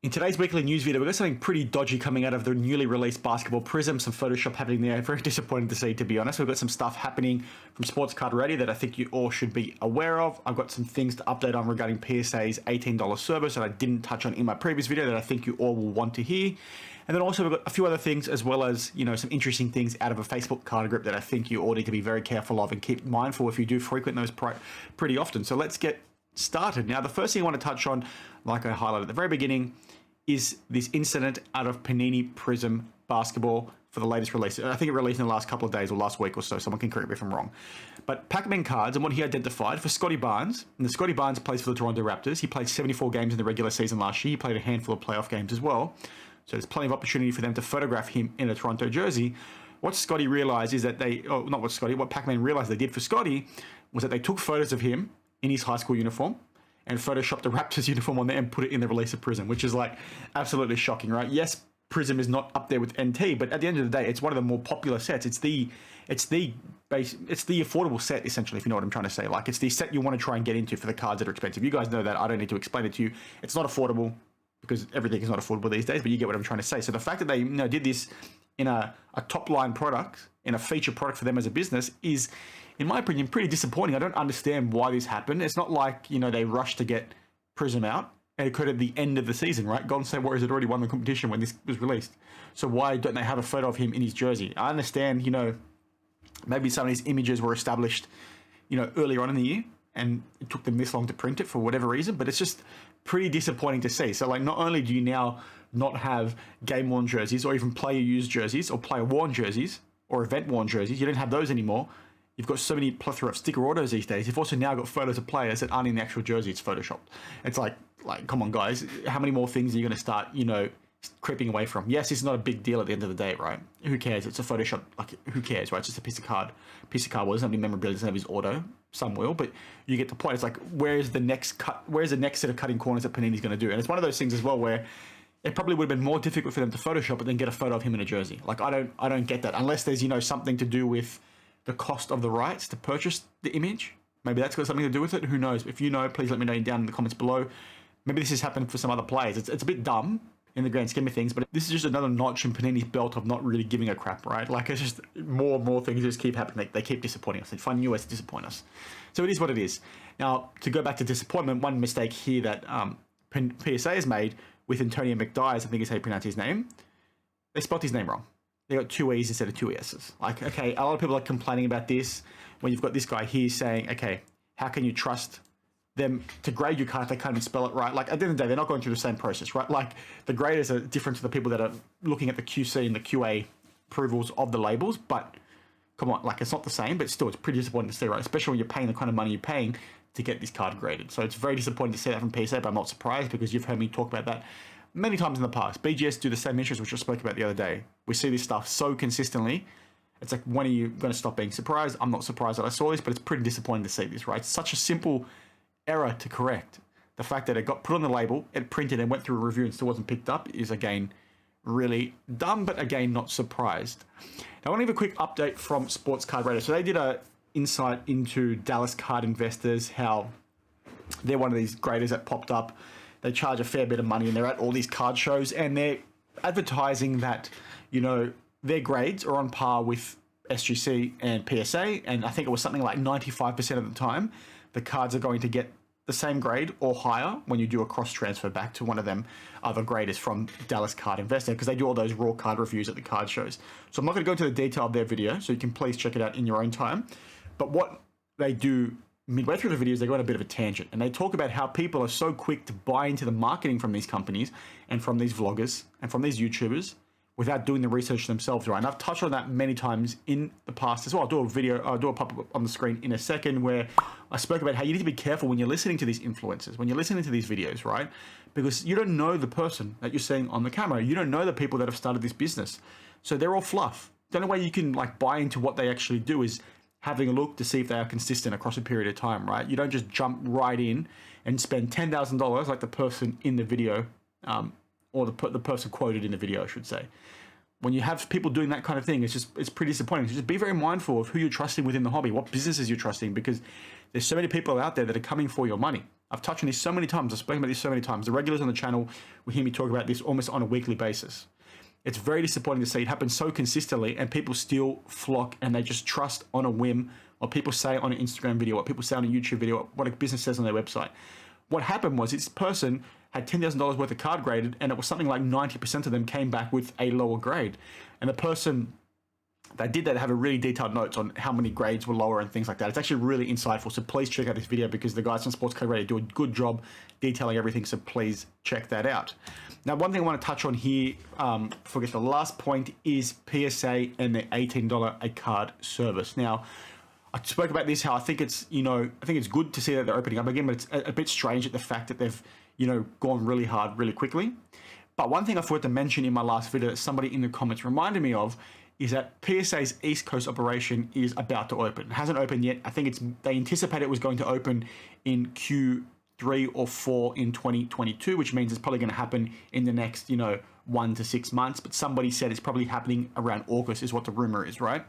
In today's weekly news video, we've got something pretty dodgy coming out of the newly released Basketball Prism, some Photoshop happening there. Very disappointing to see, to be honest. We've got some stuff happening from Sports Card Radio that I think you all should be aware of. I've got some things to update on regarding PSA's $18 service that I didn't touch on in my previous video that I think you all will want to hear. And then also we've got a few other things as well as, some interesting things out of a Facebook card grip that I think you all need to be very careful of and keep mindful if you do frequent those pretty often. So let's get started. Now, the first thing I want to touch on, like I highlighted at the very beginning, is this incident out of Panini Prism Basketball for the latest release. I think it released in the last couple of days or last week or so. Someone can correct me if I'm wrong. But Pac-Man cards and what he identified for Scotty Barnes. And the Scotty Barnes plays for the Toronto Raptors. He played 74 games in the regular season last year. He played a handful of playoff games as well. So there's plenty of opportunity for them to photograph him in a Toronto jersey. What Scotty realized is that what Pac-Man realized they did for Scotty was that they took photos of him in his high school uniform and photoshopped the Raptors uniform on there and put it in the release of Prism, which is like absolutely shocking, right? Yes, Prism is not up there with NT, but at the end of the day, it's one of the more popular sets. It's the affordable set, essentially, if you know what I'm trying to say. Like, it's the set you want to try and get into for the cards that are expensive. You guys know that. I don't need to explain it to you. It's not affordable because everything is not affordable these days, but you get what I'm trying to say. So the fact that they did this in a top line product, in a feature product for them as a business is, in my opinion, pretty disappointing. I don't understand why this happened. It's not like, they rushed to get Prism out and it occurred at the end of the season, right? Golden State Warriors had already won the competition when this was released. So why don't they have a photo of him in his jersey? I understand, maybe some of these images were established, earlier on in the year and it took them this long to print it for whatever reason, but it's just pretty disappointing to see. So like, not only do you now not have game-worn jerseys or even player-used jerseys or player-worn jerseys or event-worn jerseys, you don't have those anymore. You've got so many plethora of sticker autos these days. You've also now got photos of players that aren't in the actual jersey. It's photoshopped. It's like, come on, guys. How many more things are you going to start, creeping away from? Yes, it's not a big deal at the end of the day, right? Who cares? It's a Photoshop. Like, who cares, right? It's just a piece of card. Well, doesn't have any memorability. Doesn't have his auto. Some will, but you get the point. It's like, where's the next cut? Where's the next set of cutting corners that Panini's going to do? And it's one of those things as well where it probably would have been more difficult for them to Photoshop it than get a photo of him in a jersey. Like, I don't get that unless there's something to do with the cost of the rights to purchase the image. Maybe that's got something to do with it. Who knows? If you know, please let me know down in the comments below. Maybe this has happened for some other players. It's a bit dumb in the grand scheme of things, but this is just another notch in Panini's belt of not really giving a crap, right? Like, it's just more and more things just keep happening. They keep disappointing us. They find new ways to disappoint us. So it is what it is. Now, to go back to disappointment, one mistake here that PSA has made with Antonio McDyess, I think is how you pronounce his name, they spelled his name wrong. They got two E's instead of two S's. Like, okay, a lot of people are complaining about this when you've got this guy here saying, okay, how can you trust them to grade your card if they can't even spell it right? Like, at the end of the day, they're not going through the same process, right? Like, the graders are different to the people that are looking at the QC and the QA approvals of the labels, but come on, like, it's not the same, but still, it's pretty disappointing to see, right? Especially when you're paying the kind of money you're paying to get this card graded. So it's very disappointing to see that from PSA, but I'm not surprised because you've heard me talk about that many times in the past. BGS do the same issues, which I spoke about the other day. We see this stuff so consistently. It's like, when are you going to stop being surprised? I'm not surprised that I saw this, but it's pretty disappointing to see this, right? It's such a simple error to correct. The fact that it got put on the label, it printed and went through a review and still wasn't picked up is, again, really dumb, but again, not surprised. Now, I want to give a quick update from Sports Card Radio. So they did a insight into Dallas card investors, how they're one of these graders that popped up. They charge a fair bit of money and they're at all these card shows and they're advertising that, their grades are on par with SGC and PSA. And I think it was something like 95% of the time, the cards are going to get the same grade or higher when you do a cross transfer back to one of them other graders from Dallas Card Investor, because they do all those raw card reviews at the card shows. So I'm not going to go into the detail of their video, so you can please check it out in your own time. But what they do midway through the videos, they go on a bit of a tangent and they talk about how people are so quick to buy into the marketing from these companies and from these vloggers and from these YouTubers without doing the research themselves, right? And I've touched on that many times in the past as well. I'll do a pop-up on the screen in a second where I spoke about how you need to be careful when you're listening to these influencers, when you're listening to these videos, right? Because you don't know the person that you're seeing on the camera. You don't know the people that have started this business. So they're all fluff. The only way you can buy into what they actually do is having a look to see if they are consistent across a period of time, right? You don't just jump right in and spend $10,000 like the person in the video, or the person quoted in the video, I should say. When you have people doing that kind of thing, it's pretty disappointing. So just be very mindful of who you're trusting within the hobby, what businesses you're trusting, because there's so many people out there that are coming for your money. I've touched on this so many times. I've spoken about this so many times. The regulars on the channel will hear me talk about this almost on a weekly basis. It's very disappointing to see it happen so consistently and people still flock and they just trust on a whim what people say on an Instagram video, what people say on a YouTube video, what a business says on their website. What happened was this person had $10,000 worth of card graded and it was something like 90% of them came back with a lower grade. And the person that did that have a really detailed notes on how many grades were lower and things like that. It's actually really insightful. So please check out this video because the guys on Sports Card Radio do a good job detailing everything. So please check that out. Now, one thing I want to touch on here, before we get to the last point, is PSA and the $18 a card service. Now, I spoke about this, how I think it's, I think it's good to see that they're opening up again, but it's a bit strange at the fact that they've, gone really hard really quickly. But one thing I forgot to mention in my last video that somebody in the comments reminded me of is that PSA's East Coast operation is about to open. It hasn't opened yet. I think they anticipate it was going to open in Q3 or 4 in 2022, which means it's probably going to happen in the next, 1 to 6 months. But somebody said it's probably happening around August is what the rumor is, right?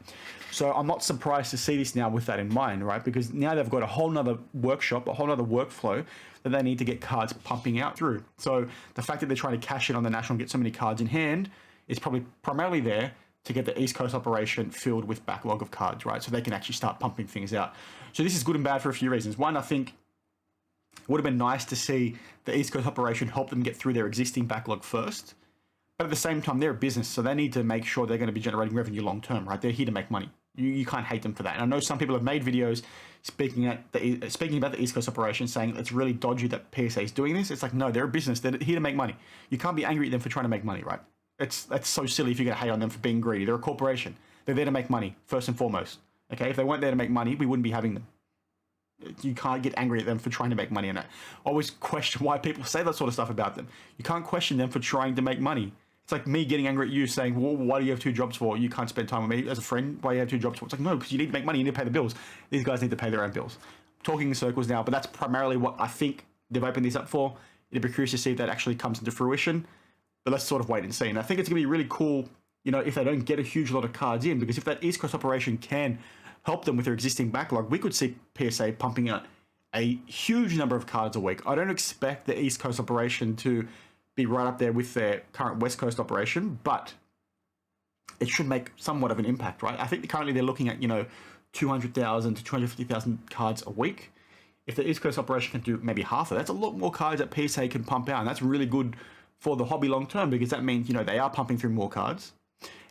So I'm not surprised to see this now with that in mind, right? Because now they've got a whole nother workshop, a whole nother workflow that they need to get cards pumping out through. So the fact that they're trying to cash in on the national and get so many cards in hand is probably primarily there to get the East Coast operation filled with backlog of cards, right? So they can actually start pumping things out. So this is good and bad for a few reasons. One, I think it would have been nice to see the East Coast operation help them get through their existing backlog first. But at the same time, they're a business, so they need to make sure they're going to be generating revenue long term, right? They're here to make money. You can't hate them for that. And I know some people have made videos speaking about the East Coast operation, saying it's really dodgy that PSA is doing this. It's like, no, they're a business. They're here to make money. You can't be angry at them for trying to make money, right? That's so silly if you're going to hate on them for being greedy. They're a corporation. They're there to make money, first and foremost. Okay, if they weren't there to make money, we wouldn't be having them. You can't get angry at them for trying to make money. And I always question why people say that sort of stuff about them. You can't question them for trying to make money. It's like me getting angry at you saying, well, why do you have 2 jobs for? You can't spend time with me as a friend. Why do you have 2 jobs for? It's like, no, because you need to make money. You need to pay the bills. These guys need to pay their own bills. I'm talking in circles now, but that's primarily what I think they've opened this up for. It'd be curious to see if that actually comes into fruition. But let's sort of wait and see. And I think it's going to be really cool, if they don't get a huge lot of cards in, because if that East Coast operation can help them with their existing backlog, we could see PSA pumping out a huge number of cards a week. I don't expect the East Coast operation to be right up there with their current West Coast operation, but it should make somewhat of an impact, right? I think currently they're looking at, 200,000 to 250,000 cards a week. If the East Coast operation can do maybe half of that, that's a lot more cards that PSA can pump out, and that's really good for the hobby long term, because that means, they are pumping through more cards.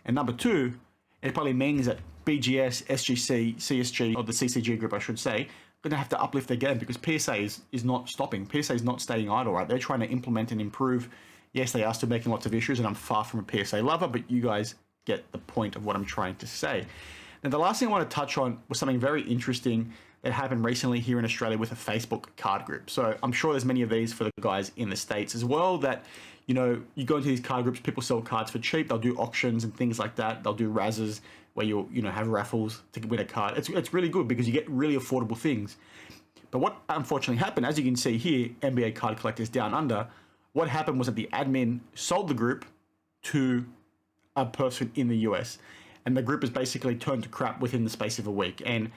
And number 2, it probably means that BGS, SGC, CSG, or the CCG group, I should say, going to have to uplift their game, because PSA is not stopping. PSA is not staying idle, right? They're trying to implement and improve. Yes, they are still making lots of issues, and I'm far from a PSA lover, but you guys get the point of what I'm trying to say. Now, the last thing I want to touch on was something very interesting that happened recently here in Australia with a Facebook card group. So I'm sure there's many of these for the guys in the States as well, that, you go into these card groups, people sell cards for cheap. They'll do auctions and things like that. They'll do razzes where you'll, have raffles to win a card. It's really good because you get really affordable things. But what unfortunately happened, as you can see here, NBA Card Collectors Down Under, what happened was that the admin sold the group to a person in the US. And the group has basically turned to crap within the space of a week. And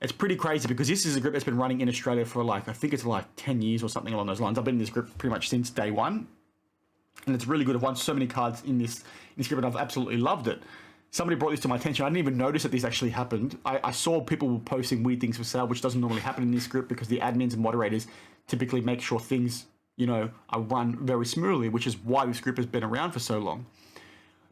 it's pretty crazy because this is a group that's been running in Australia for I think it's 10 years or something along those lines. I've been in this group pretty much since day one. And it's really good. I've won so many cards in this group, and I've absolutely loved it. Somebody brought this to my attention. I didn't even notice that this actually happened. I saw people posting weird things for sale, which doesn't normally happen in this group because the admins and moderators typically make sure things, are run very smoothly, which is why this group has been around for so long.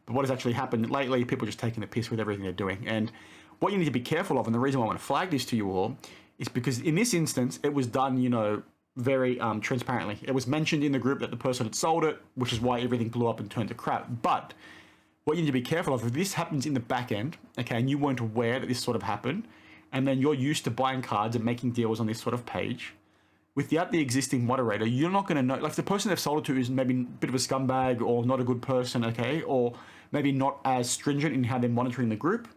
But what has actually happened lately, people are just taking the piss with everything they're doing. And what you need to be careful of, and the reason why I want to flag this to you all, is because in this instance, it was done, very transparently. It was mentioned in the group that the person had sold it, which is why everything blew up and turned to crap. But what you need to be careful of, if this happens in the back end, okay, and you weren't aware that this sort of happened, and then you're used to buying cards and making deals on this sort of page, without the existing moderator, you're not going to know, if the person they've sold it to is maybe a bit of a scumbag or not a good person, okay, or maybe not as stringent in how they're monitoring the group,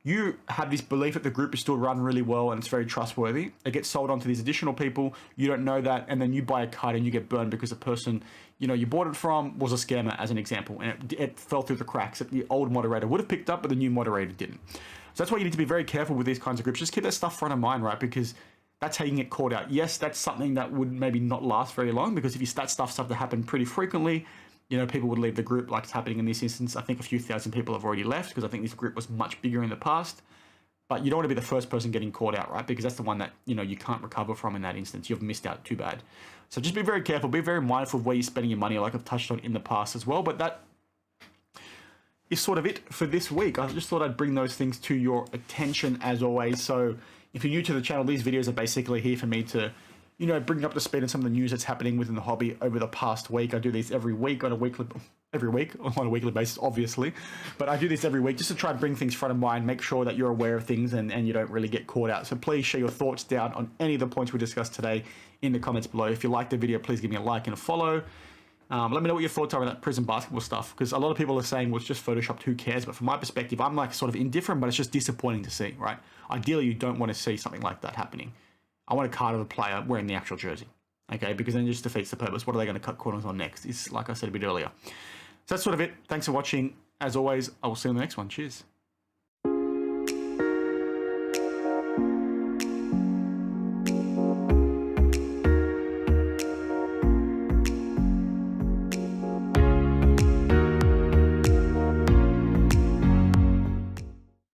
you have this belief that the group is still run really well and it's very trustworthy. It gets sold on to these additional people. You don't know that, and then you buy a card and you get burned because the person, you bought it from was a scammer, as an example, and it fell through the cracks that the old moderator would have picked up, but the new moderator didn't. So that's why you need to be very careful with these kinds of groups. Just keep that stuff front of mind, right? Because That's how you can get caught out. Yes, that's something that would maybe not last very long, because if you that stuff started to happen pretty frequently, you know, people would leave the group like it's happening in this instance. I think a few thousand people have already left because I think this group was much bigger in the past. But you don't want to be the first person getting caught out, right? Because that's the one that, you know, you can't recover from in that instance. You've missed out too bad. So just be very careful. Be very mindful of where you're spending your money, like I've touched on in the past as well. But that is sort of it for this week. I just thought I'd bring those things to your attention as always. So if you're new to the channel, these videos are basically here for me to, you know, bring up to speed on some of the news that's happening within the hobby over the past week. I do these every week on a weekly basis, obviously, but I do this every week just to try and bring things front of mind, make sure that you're aware of things and you don't really get caught out. So please share your thoughts down on any of the points we discussed today in the comments below. If you like the video, please give me a like and a follow. Let me know what your thoughts are on that Prizm basketball stuff, because a lot of people are saying, well, it's just photoshopped, who cares? But from my perspective, I'm like sort of indifferent, but it's just disappointing to see, right? Ideally, you don't want to see something like that happening. I want a card of a player wearing the actual jersey, okay? Because then it just defeats the purpose. What are they going to cut corners on next? It's like I said a bit earlier. So that's sort of it. Thanks for watching. As always, I will see you in the next one. Cheers.